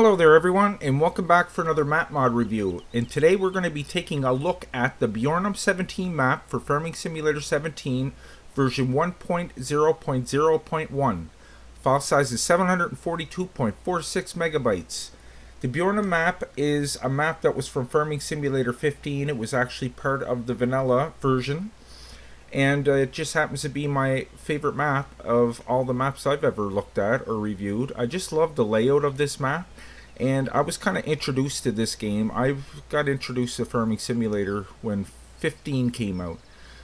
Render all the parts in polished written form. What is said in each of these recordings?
Hello there everyone, and welcome back for another map mod review. And today we're going to be taking a look at the Bjornholm 17 map for Farming Simulator 17 version 1.0.0.1. File size is 742.46 megabytes. The Bjornholm map is a map that was from Farming Simulator 15. It was actually part of the vanilla version. And it just happens to be my favorite map of all the maps I've ever looked at or reviewed. I just love the layout of this map. And I was kind of introduced to this game. I got introduced to Farming Simulator when 15 came out.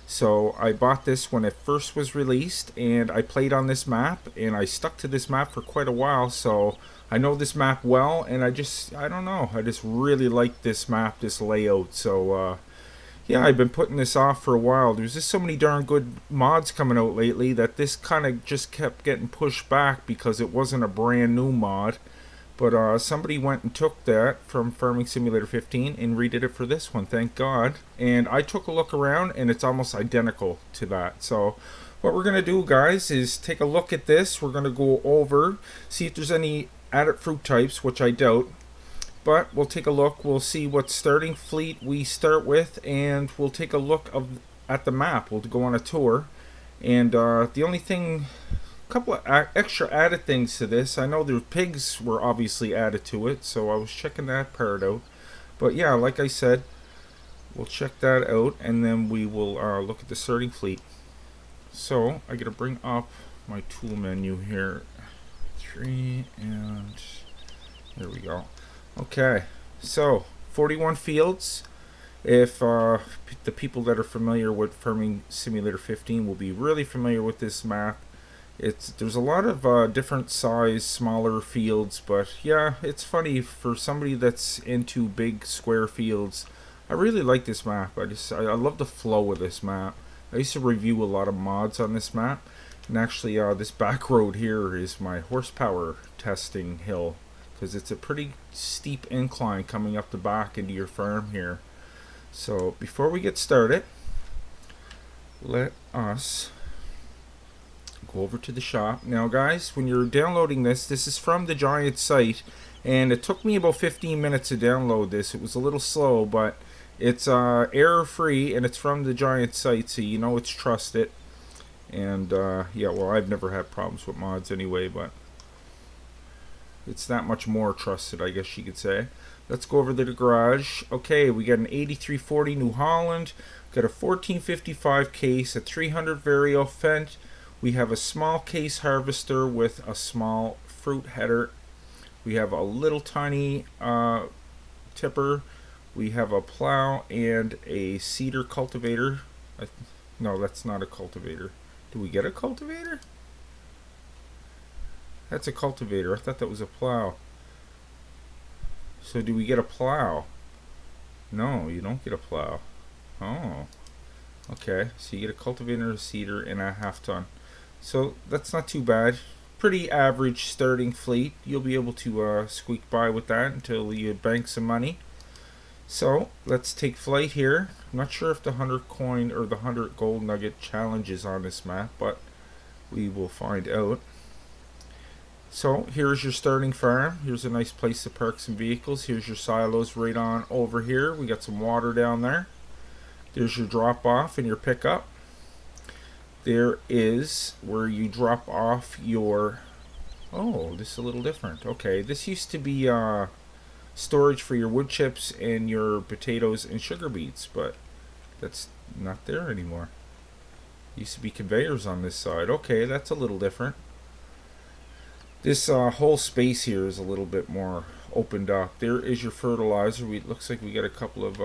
So I bought this when it first was released, and I played on this map, and I stuck to this map for quite a while. So I know this map well, and I don't know, I just really like this map, this layout. So yeah, I've been putting this off for a while. There's just so many darn good mods coming out lately that this kind of just kept getting pushed back because it wasn't a brand new mod. But somebody went and took that from Farming Simulator 15 and redid it for this one, thank God. And I took a look around, and it's almost identical to that. So what we're going to do, guys, is take a look at this. We're going to go over, see if there's any added fruit types, which I doubt. But we'll take a look. We'll see what starting fleet we start with, and we'll take a look at the map. We'll go on a tour. And the only thing... couple of extra added things to this. I know the pigs were obviously added to it, so I was checking that part out. But yeah, like I said, we'll check that out, and then we will look at the starting fleet. So I gotta bring up my tool menu here. 3, and there we go. Okay, so 41 fields. If the people that are familiar with Farming Simulator 15 will be really familiar with this map. There's a lot of different size, smaller fields, but yeah, it's funny for somebody that's into big square fields. I really like this map. I love the flow of this map. I used to review a lot of mods on this map, and actually this back road here is my horsepower testing hill, because it's a pretty steep incline coming up the back into your farm here. So before we get started, let us go over to the shop. Now guys, when you're downloading this is from the Giant site, and it took me about 15 minutes to download this. It was a little slow, but it's error free, and it's from the Giant site, so you know it's trusted. And yeah, well, I've never had problems with mods anyway, but it's that much more trusted, I guess you could say. Let's go over to the garage. Okay, we got an 8340 New Holland, got a 1455 case, a 300 Vario Fent. We have a small case harvester with a small fruit header. We have a little tiny tipper. We have a plow and a cedar cultivator. No, that's not a cultivator. Do we get a cultivator? That's a cultivator. I thought that was a plow. So do we get a plow? No, you don't get a plow. Oh. Okay, so you get a cultivator, a cedar, and a half-ton. So that's not too bad. Pretty average starting fleet. You'll be able to squeak by with that until you bank some money. So let's take flight here. I'm not sure if the 100 coin or the 100 gold nugget challenge is on this map, but we will find out. So here's your starting farm. Here's a nice place to park some vehicles. Here's your silos right on over here. We got some water down there. There's your drop off and your pickup. There is where you drop off your... Oh, this is a little different. Okay, this used to be storage for your wood chips and your potatoes and sugar beets, but that's not there anymore. Used to be conveyors on this side. Okay, that's a little different. This whole space here is a little bit more opened up. There is your fertilizer. Looks like we got a couple of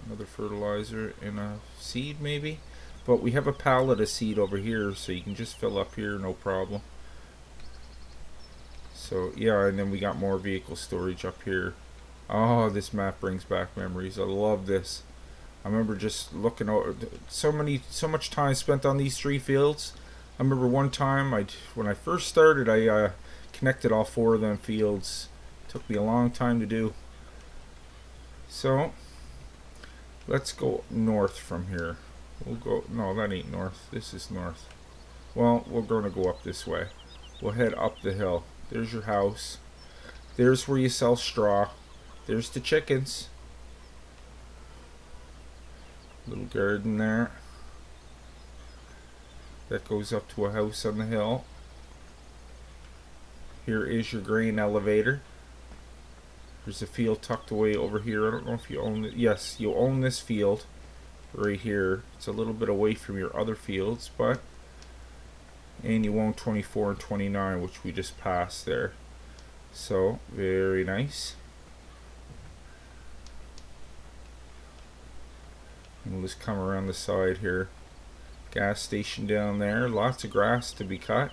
another fertilizer and a seed maybe. But we have a pallet of seed over here, so you can just fill up here, no problem. So yeah, and then we got more vehicle storage up here. Oh, this map brings back memories. I love this. I remember just looking over so much time spent on these 3 fields. I remember one time when I first started, I connected all 4 of them fields. It took me a long time to do. So let's go north from here. We'll go, no, that ain't north. This is north. Well, we're going to go up this way. We'll head up the hill. There's your house. There's where you sell straw. There's the chickens. Little garden there. That goes up to a house on the hill. Here is your grain elevator. There's a field tucked away over here. I don't know if you own it. Yes, you own this field right here. It's a little bit away from your other fields, but and you own 24 and 29, which we just passed there. So very nice. And we'll just come around the side here. Gas station down there. Lots of grass to be cut.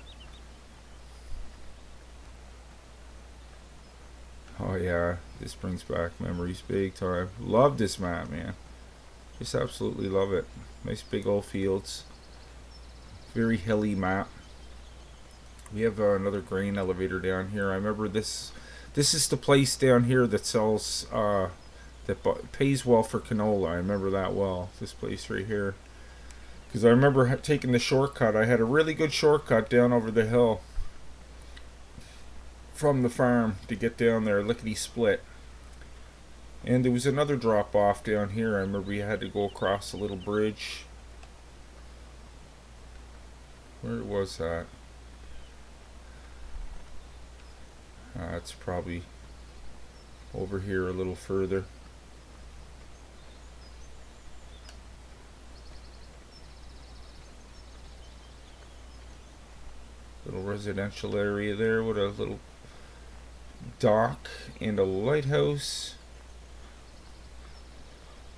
Oh yeah, this brings back memories big time. Love this map, man. Just absolutely love it. Nice big old fields. Very hilly map. We have another grain elevator down here. I remember this. This is the place down here that sells, that pays well for canola. I remember that well. This place right here. Because I remember taking the shortcut. I had a really good shortcut down over the hill from the farm to get down there, lickety split. And there was another drop off down here. I remember you had to go across a little bridge. Where was that? It's probably over here a little further. Little residential area there with a little dock and a lighthouse.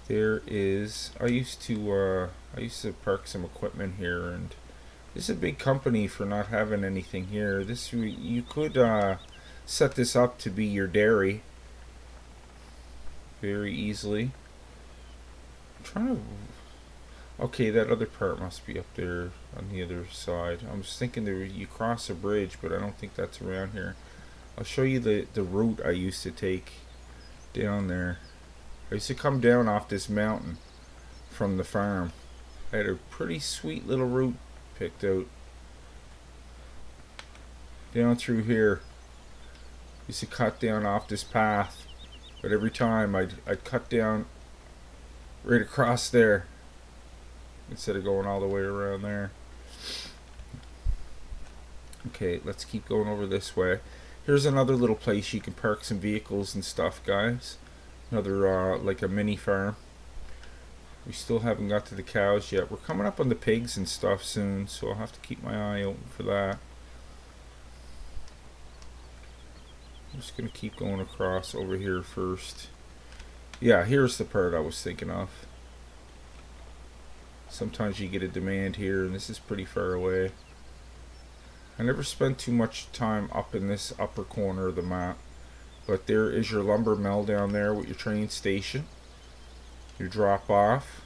There is, I used to park some equipment here, and this is a big company for not having anything here. This, you could set this up to be your dairy very easily. I'm trying to, okay, that other part must be up there on the other side. I was thinking there you cross a bridge, but I don't think that's around here. I'll show you the route I used to take down there. I used to come down off this mountain from the farm. I had a pretty sweet little route picked out. Down through here. Used to cut down off this path. But every time I'd cut down right across there instead of going all the way around there. Okay, let's keep going over this way. Here's another little place you can park some vehicles and stuff, guys. Another like a mini farm. We still haven't got to the cows yet. We're coming up on the pigs and stuff soon, so I'll have to keep my eye open for that. I'm just gonna keep going across over here first. Yeah, here's the part I was thinking of. Sometimes you get a demand here, and this is pretty far away. I never spent too much time up in this upper corner of the map. But there is your lumber mill down there with your train station. Your drop off.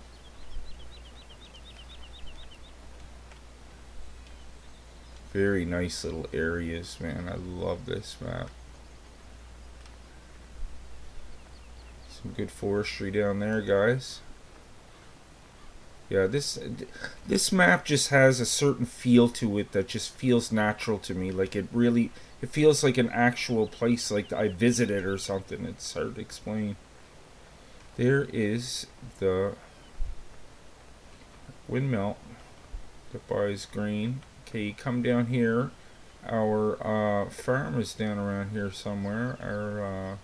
Very nice little areas, man. I love this map. Some good forestry down there, guys. Yeah, this map just has a certain feel to it that just feels natural to me. Like it feels like an actual place, like I visited or something. It's hard to explain. There is the windmill that buys grain. Okay, you come down here. Our farm is down around here somewhere.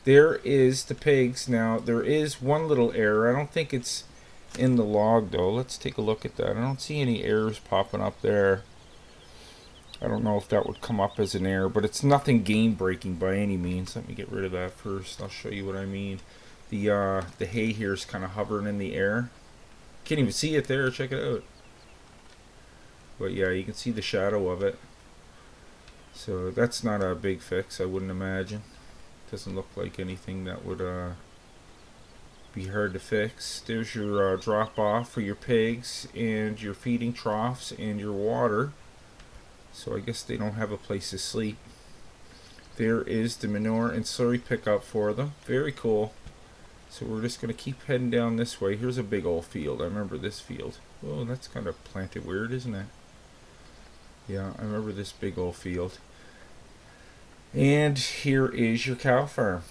There is the pigs. Now, there is one little error. I don't think it's in the log, though. Let's take a look at that. I don't see any errors popping up there. I don't know if that would come up as an error, but it's nothing game-breaking by any means. Let me get rid of that first. I'll show you what I mean. The hay here is kind of hovering in the air. Can't even see it there. Check it out. But yeah, you can see the shadow of it. So that's not a big fix, I wouldn't imagine. Doesn't look like anything that would be hard to fix. There's your drop off for your pigs and your feeding troughs and your water. So I guess they don't have a place to sleep. There is the manure and slurry pickup for them. Very cool. So we're just going to keep heading down this way. Here's a big old field. I remember this field. Oh, that's kind of planted weird, isn't it? Yeah, I remember this big old field. And here is your cow farm.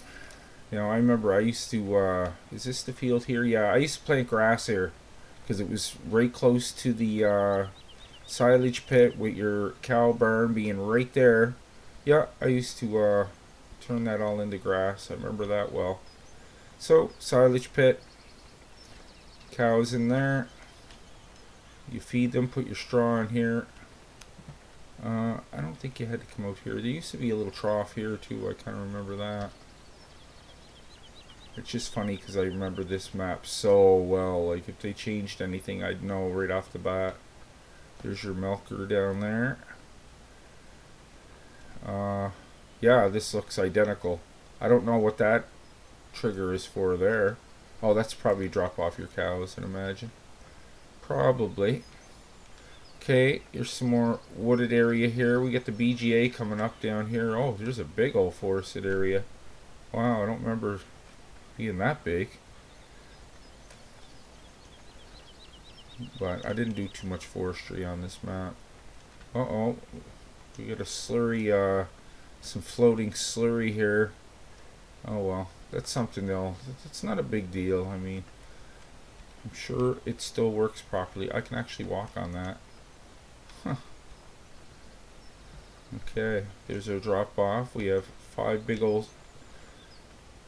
You know, I remember I used to, is this the field here? Yeah, I used to plant grass here because it was right close to the silage pit with your cow barn being right there. Yeah, I used to turn that all into grass. I remember that well. So, silage pit, cows in there. You feed them, put your straw in here. I don't think you had to come out here. There used to be a little trough here too. I kind of remember that. It's just funny because I remember this map so well. Like if they changed anything, I'd know right off the bat. There's your milker down there. Yeah, this looks identical. I don't know what that trigger is for there. Oh, that's probably drop off your cows, I'd imagine. Probably. Okay, here's some more wooded area here. We get the BGA coming up down here. Oh, there's a big old forested area. Wow, I don't remember being that big. But I didn't do too much forestry on this map. Uh-oh. We got a slurry, some floating slurry here. Oh well, that's something though. It's not a big deal. I mean, I'm sure it still works properly. I can actually walk on that. Huh. Okay, there's our drop off. We have 5 big old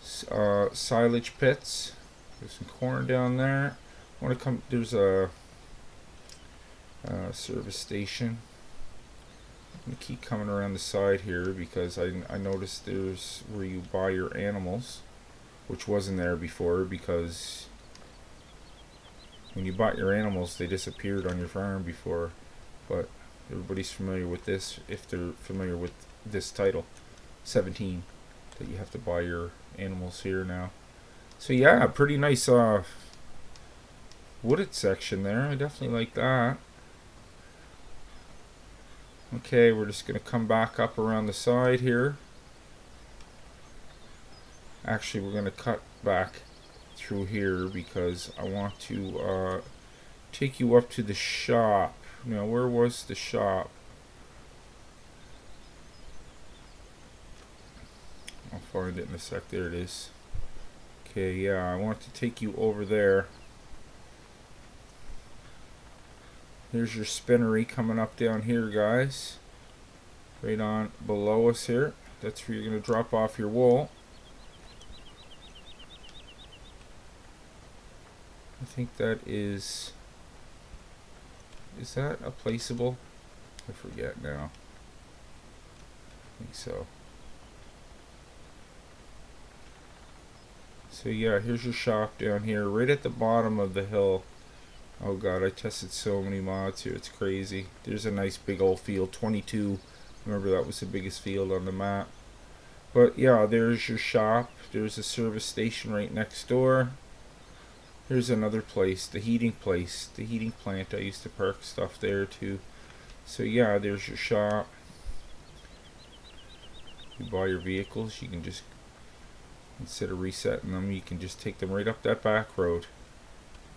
silage pits. There's some corn down there. Want to come? There's a service station. I'm gonna keep coming around the side here because I noticed there's where you buy your animals, which wasn't there before because when you bought your animals they disappeared on your farm before. But everybody's familiar with this if they're familiar with this title 17, that you have to buy your animals here now. So yeah, pretty nice wooded section there. I definitely like that. Okay, we're just going to come back up around the side here. Actually, we're going to cut back through here because I want to take you up to the shop. Now, where was the shop? I'll find it in a sec. There it is. Okay, yeah, I want to take you over there. There's your spinnery coming up down here, guys. Right on below us here. That's where you're going to drop off your wool. I think that is that a placeable? I forget now. I think so. So yeah, here's your shop down here, right at the bottom of the hill. Oh god, I tested so many mods here, it's crazy. There's a nice big old field, 22. Remember that was the biggest field on the map. But yeah, there's your shop. There's a service station right next door. Here's another place, the heating place, the heating plant. I used to park stuff there too. So yeah, there's your shop. You buy your vehicles, you can just, instead of resetting them, you can just take them right up that back road.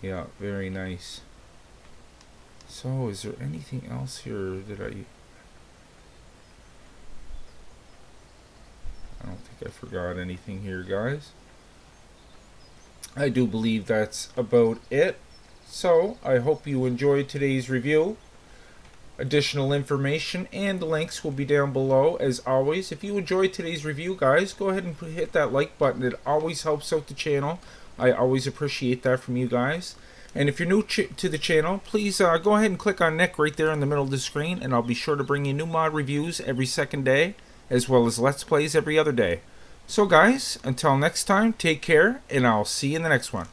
Yeah, very nice. So, is there anything else here that I don't think I forgot anything here, guys. I do believe that's about it. So, I hope you enjoyed today's review. Additional information and links will be down below as always. If you enjoyed today's review, guys, go ahead and hit that like button. It always helps out the channel. I always appreciate that from you guys. And if you're new to the channel, please go ahead and click on Nick right there in the middle of the screen, and I'll be sure to bring you new mod reviews every second day, as well as Let's Plays every other day. So guys, until next time, take care, and I'll see you in the next one.